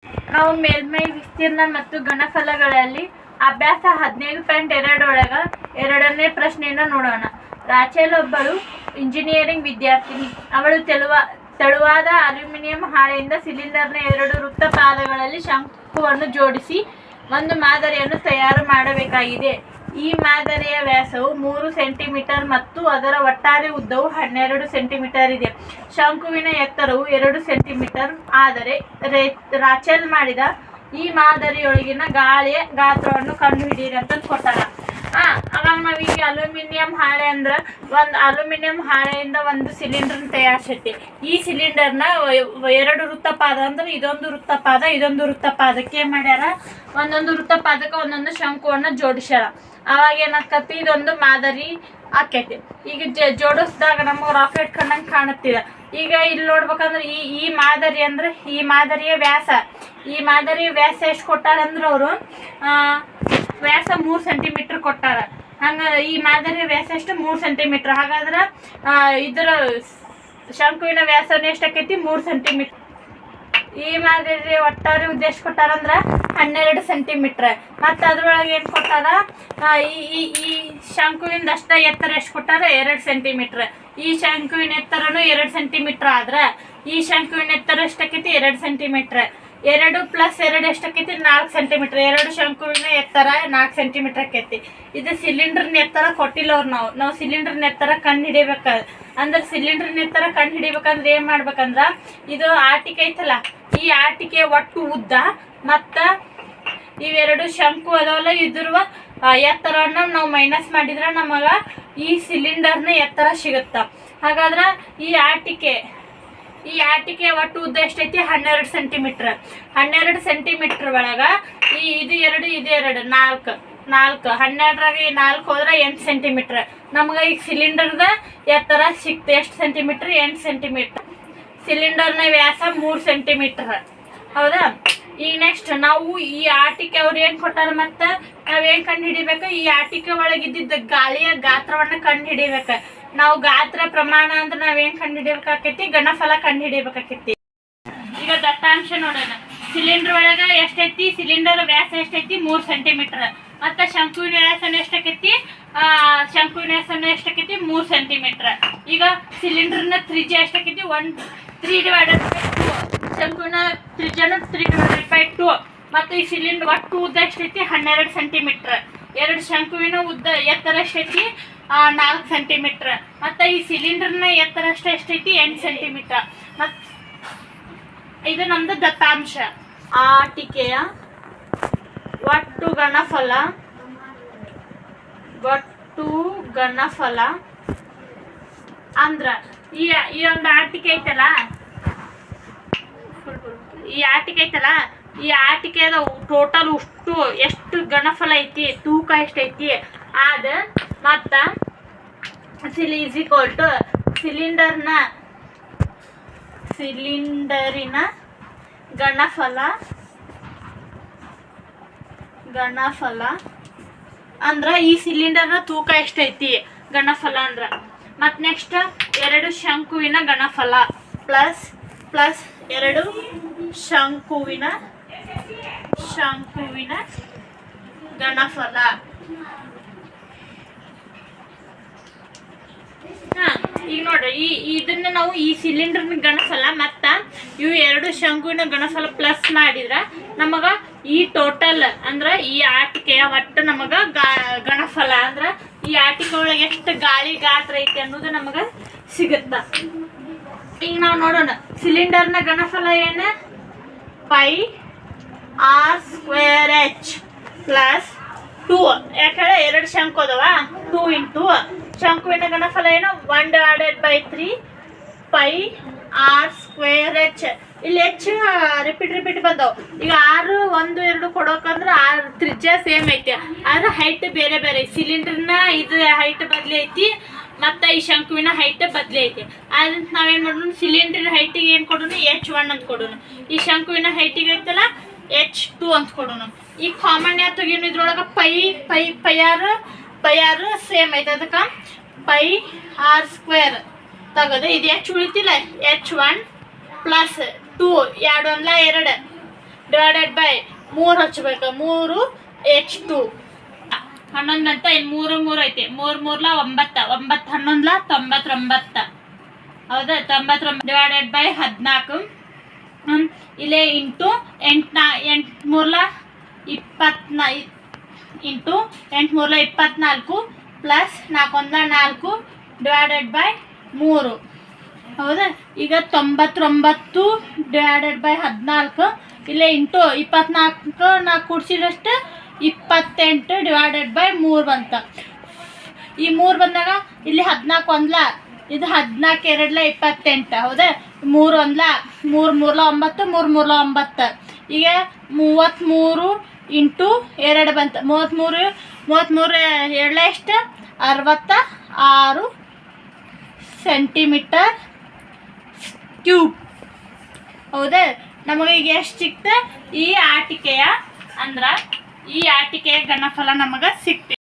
ನಾವು ಮೇಲ್ಮೈ ವಿಸ್ತೀರ್ಣ ಮತ್ತು ಘನಫಲಗಳಲ್ಲಿ ಅಭ್ಯಾಸ 15.2 ಒಳಗ 2ನೇ ಪ್ರಶ್ನೆಯನ್ನು ನೋಡೋಣ. ರಾಚೆಲ್ ಒಬ್ಬಳು ಇಂಜಿನಿಯರಿಂಗ್ ವಿದ್ಯಾರ್ಥಿನಿ. ಅವಳು ತೆಳುವಾದ ಅಲ್ಯೂಮಿನಿಯಂ ಹಾಳೆಯಿಂದ ಸಿಲಿಂಡರ್ನ 2 ವೃತ್ತಪಾದಗಳಲ್ಲಿ ಶಂಕುವನ್ನು ಜೋಡಿಸಿ ಒಂದು ಮಾದರಿಯನ್ನು ತಯಾರು ಮಾಡಬೇಕಾಗಿದೆ. ಈ ಮಾದರಿಯ ವ್ಯಾಸವು 3 ಸೆಂಟಿಮೀಟರ್ ಮತ್ತು ಅದರ ಒಟ್ಟಾರೆ ಉದ್ದವು 12 ಸೆಂಟಿಮೀಟರ್ ಇದೆ. ಶಂಕುವಿನ ಎತ್ತರವು 2 ಸೆಂಟಿಮೀಟರ್. ಆದರೆ ರಾಚೆಲ್ ಮಾಡಿದ ಈ ಮಾದರಿಯೊಳಗಿನ ಗಾಳಿಯ ಗಾತ್ರವನ್ನು ಕಂಡುಹಿಡಿಯಿರಿ ಅಂತ ಕೊಟ್ಟಾರ. ಅವಾಗ ನಾವೀಗ ಅಲ್ಯೂಮಿನಿಯಂ ಹಾಳೆ ಅಂದ್ರೆ ಒಂದು ಅಲ್ಯೂಮಿನಿಯಂ ಹಾಳೆಯಿಂದ ಒಂದು ಸಿಲಿಂಡರ್ನ ತಯಾರಿಸೈತಿ. ಈ ಸಿಲಿಂಡರ್ನ 2 ವೃತ್ತಪಾದ ಅಂದ್ರೆ ಇದೊಂದು ವೃತ್ತಪಾದ ಇದೊಂದು ವೃತ್ತಪಾದಕ್ಕೆ ಏನು ಮಾಡ್ಯಾರ, ಒಂದೊಂದು ವೃತ್ತಪಾದಕ್ಕೆ ಒಂದೊಂದು ಶಂಕುವನ್ನು ಜೋಡಿಸ್ಯಾರ. ಅವಾಗ ಏನಾಕತಿ, ಇದೊಂದು ಮಾದರಿ ಆಕೈತಿ. ಈಗ ಜೋಡಿಸಿದಾಗ ನಮಗೆ ರಾಕೆಟ್ ಕಂಡಂಗೆ ಕಾಣುತ್ತಿದೆ. ಈಗ ಇಲ್ಲಿ ನೋಡ್ಬೇಕಂದ್ರೆ ಈ ಮಾದರಿ ಅಂದ್ರೆ ಈ ಮಾದರಿಯ ವ್ಯಾಸ ಎಷ್ಟು ಕೊಟ್ಟಾರ ಅಂದ್ರೆ ಅವರು ವ್ಯಾಸ 3 ಸೆಂಟಿಮೀಟರ್ ಕೊಟ್ಟಾರ. ಹಂಗ ಈ ಮಾದರಿಯ ವ್ಯಾಸ ಎಷ್ಟು 3 ಸೆಂಟಿಮೀಟರ್. ಹಾಗಾದ್ರೆ ಇದರ ಶಂಕುವಿನ ವ್ಯಾಸನ ಎಷ್ಟಾಕೈತಿ 3 ಸೆಂಟಿಮೀಟರ್. ಈ ಮಾದರಿ ಒಟ್ಟಾರೆ ಉದ್ದ ಎಷ್ಟು ಕೊಟ್ಟಾರಂದ್ರೆ 12 ಸೆಂಟಿಮೀಟರ್. ಮತ್ತು ಅದ್ರೊಳಗೆ ಏನು ಕೊಟ್ಟಾರ, ಈ ಶಂಕುವಿಂದ ಅಷ್ಟ ಎತ್ತರ ಎಷ್ಟು ಕೊಟ್ಟಾರ 2 ಸೆಂಟಿಮೀಟರ್. ಈ ಶಂಕುವಿನ ಎತ್ತರನು 2 ಸೆಂಟಿಮೀಟರ್ ಆದ್ರೆ ಈ ಶಂಕುವಿನ ಎತ್ತರ ಎಷ್ಟಾಕೈತಿ 2 ಸೆಂಟಿಮೀಟರ್. 2 + 2 ಎಷ್ಟಾಕೈತಿ 4 ಸೆಂಟಿಮೀಟರ್. 2 ಶಂಕುವಿನ ಎತ್ತರ 4 ಸೆಂಟಿಮೀಟರ್ ಆಕೈತಿ. ಇದು ಸಿಲಿಂಡರ್ನ ಎತ್ತರ ಕೊಟ್ಟಿಲ್ಲ ಅವ್ರು. ನಾವು ಸಿಲಿಂಡರ್ನ ಎತ್ತರ ಕಂಡು ಹಿಡಿಬೇಕು. ಅಂದ್ರೆ ಸಿಲಿಂಡರ್ನ ಎತ್ತರ ಕಂಡು ಹಿಡಿಬೇಕಂದ್ರೆ ಏನು ಮಾಡ್ಬೇಕಂದ್ರೆ, ಇದು ಆಟಿಕೆ ಐತಲ್ಲ, ಈ ಆಟಿಕೆ ಒಟ್ಟು ಉದ್ದ ಮತ್ತು ಇವೆರಡು ಶಂಕು ಅದಾವಲ್ಲ ಇದ್ರ ಎತ್ತರವನ್ನು ನಾವು ಮೈನಸ್ ಮಾಡಿದ್ರೆ ನಮಗೆ ಈ ಸಿಲಿಂಡರ್ನ ಎತ್ತರ ಸಿಗುತ್ತ. ಹಾಗಾದ್ರೆ ಈ ಆಟಿಕೆ ಒಟ್ಟು ಉದ್ದ ಎಷ್ಟೈತಿ 12 ಸೆಂಟಿಮೀಟರ್. 12 ಸೆಂಟಿಮೀಟರ್ ಒಳಗೆ ಇದು 2 4 12ರಾಗ 4 ಹೋದ್ರೆ 8 ಸೆಂಟಿಮೀಟರ್. ನಮ್ಗೆ ಈಗ ಸಿಲಿಂಡರ್ದ ಎತ್ತರ ಸಿಕ್ತು ಎಷ್ಟು ಸೆಂಟಿಮೀಟರ್ 8 ಸೆಂಟಿಮೀಟರ್. ಸಿಲಿಂಡರ್ನ ವ್ಯಾಸ 3 ಸೆಂಟಿಮೀಟರ್. ಹೌದಾ. ಈಗ ನೆಕ್ಸ್ಟ್ ನಾವು ಈ ಆಟಿಕೆ ಅವ್ರು ಏನು ಕೊಟ್ಟಾರ, ಮತ್ತು ನಾವೇನು ಕಂಡು ಹಿಡಿಬೇಕು, ಈ ಆಟಿಕೆ ಒಳಗಿದ್ದಿದ್ದ ಗಾಳಿಯ ಗಾತ್ರವನ್ನು ಕಂಡು ಹಿಡಿಬೇಕು. ನಾವು ಗಾತ್ರ ಪ್ರಮಾಣ ಅಂದ್ರೆ ನಾವೇನು ಕಂಡು ಹಿಡಿಬೇಕಾಕೈತಿ, ಘನಫಲ ಕಂಡು ಹಿಡಿಬೇಕಾಕೈತಿ. ಈಗ ದತ್ತಾಂಶ ನೋಡೋಣ. ಸಿಲಿಂಡರ್ ಒಳಗೆ ಎಷ್ಟೈತಿ, ಸಿಲಿಂಡರ್ ವ್ಯಾಸ ಎಷ್ಟೈತಿ 3 ಸೆಂಟಿಮೀಟರ್. ಮತ್ತು ಶಂಕುವಿನ ವ್ಯಾಸನ ಎಷ್ಟಾಕೈತಿ 3 ಸೆಂಟಿಮೀಟರ್. ಈಗ ಸಿಲಿಂಡರ್ನ ತ್ರಿಜ್ಯ ಎಷ್ಟಾಕೈತಿ 3/2. ಶಂಕುವಿನ ತ್ರಿಜ್ಯನು 3/2. ಮತ್ತು ಈ ಸಿಲಿಂಡರ್ ಒಟ್ಟು ಉದ್ದ ಎಷ್ಟೈತಿ 12 ಸೆಂಟಿಮೀಟರ್. 2 ಶಂಕುವಿನ ಉದ್ದ ಎತ್ತರ ಎಷ್ಟೈತಿ 4 ಸೆಂಟಿಮೀಟರ್. ಮತ್ತು ಈ ಸಿಲಿಂಡರ್ನ ಎತ್ತರ ಎಷ್ಟೈತಿ 8 ಸೆಂಟಿಮೀಟರ್. ಮತ್ತು ಇದು ನಮ್ದು ದತ್ತಾಂಶ. ಆಟಿಕೆಯ ಒಟ್ಟು ಘನಫಲ ಅಂದ್ರ ಈ ಒಂದು ಆಟಿಕೆ ಐತಲ್ಲ, ಈ ಆಟಿಕೆದ ಟೋಟಲ್ ಎಷ್ಟು ಘನಫಲ ಐತಿ, ತೂಕ ಎಷ್ಟೈತಿ ಅದ ಮತ್ತು ಸಿಲಿಂಡರಿನ ಘನಫಲ ಅಂದ್ರ ಈ ಸಿಲಿಂಡರ್ನ ತೂಕ ಎಷ್ಟೈತಿ ಘನಫಲ ಅಂದ್ರ. ಮತ್ತು ನೆಕ್ಸ್ಟ್ 2 ಶಂಕುವಿನ ಘನಫಲ ಪ್ಲಸ್ 2 ಶಂಕುವಿನ ಘನಫಲ. ಈಗ ನೋಡ್ರಿ ಇದನ್ನ ನಾವು ಈ ಸಿಲಿಂಡರ್ನ ಘನಫಲ ಮತ್ತು ಇವು 2 ಶಂಕುವಿನ ಘನಫಲ ಪ್ಲಸ್ ಮಾಡಿದ್ರೆ ನಮಗ ಈ ಟೋಟಲ್ ಅಂದ್ರೆ ಈ ಆಟಿಕೆಯ ಒಟ್ಟು ನಮಗ ಘನಫಲ ಅಂದ್ರೆ ಈ ಆಟಿಕೆ ಒಳಗೆ ಎಷ್ಟು ಗಾಳಿ ಗಾತ್ರ ಐತಿ ಅನ್ನೋದು ನಮಗ ಸಿಗುತ್ತ. ಈಗ ನಾವು ನೋಡೋಣ ಸಿಲಿಂಡರ್ನ ಘನಫಲ ಏನು πr² ಪ್ಲಸ್ 2. ಯಾಕಂದ್ರೆ 2 ಶಂಕು ಅದಾವ 2 ಇಂಟು ಶಂಕುವಿನ ಘನಫಲ ಏನು 1/3 πr²h. ಇಲ್ಲಿ ಹೆಚ್ಚು ರಿಪೀಟ್ ಬಂದವು. ಈಗ 6 1 2 ಕೊಡೋಕಂದ್ರೆ 6 ತ್ರಿಜ್ಯ ಸೇಮ್ ಐತಿ, ಆದ್ರೆ ಹೈಟ್ ಬೇರೆ ಬೇರೆ. ಸಿಲಿಂಡರ್ನ ಇದು ಹೈಟ್ ಬದಲಿ ಐತಿ ಮತ್ತು ಈ ಶಂಕುವಿನ ಹೈಟ್ ಬದಲಿ ಐತಿ. ಅದಂತ ನಾವೇನು ಮಾಡೋಣ, ಸಿಲಿಂಡರ್ ಹೈಟಿಗೆ ಏನು ಕೊಡೋಣ H1 ಅಂತ ಕೊಡೋಣ. ಈ ಶಂಕುವಿನ ಹೈಟಿಗೆ ಐತಲ್ಲ H2 ಅಂತ ಕೊಡೋಣ. ಈ ಕಾಮನ್ ಯಾವ ತೆಗೀನು, ಇದ್ರೊಳಗೆ ಪೈ ಸೇಮ್ ಐತೆ, ಅದಕ್ಕೆ πr² ತಗೋದು. ಇದು H ಉಳಿತಿಲ್ಲ H1 plus 2 2 1 2 divided by 3 ಹಚ್ಚಬೇಕು 3h2 11 ಅಂತ ಇಲ್ಲಿ 3 ಐತಿ 3 3 9 9 11 99 ಹೌದಾ 99 ಡಿವೈಡೆಡ್ ಬೈ 14 ಇಲ್ಲೇ into 8 3 24 into 8 3 24 plus 4 1 4 divided by 3 ಹೌದಾ ಈಗ 99 ಡಿವೈಡೆಡ್ ಬೈ 14 ಇಲ್ಲೇ ಇಂಟು 24 ನಾ ಕೂಡಿಸಿದಷ್ಟು 28 ಡಿವೈಡೆಡ್ ಬೈ 3 ಬಂತ ಈ 3 ಬಂದಾಗ ಇಲ್ಲಿ 14 ಒಂದ್ಲ ಇದು 14 2 28 ಹೌದಾ 3 ಒಂದ್ಲ 3 3 9 3 3 9 ಈಗ 33 ಇಂಟು 2 ಬಂತು 33 2 ಎಷ್ಟು 66 ಸೆಂಟಿಮೀಟರ್ ಕ್ಯೂಬ್ ಹೌದಾ ನಮಗೆ ಈಗ ಎಷ್ಟು ಸಿಕ್ತ ಈ ಆಟಿಕೆಯ ಘನಫಲ ನಮಗೆ ಸಿಕ್ತಿ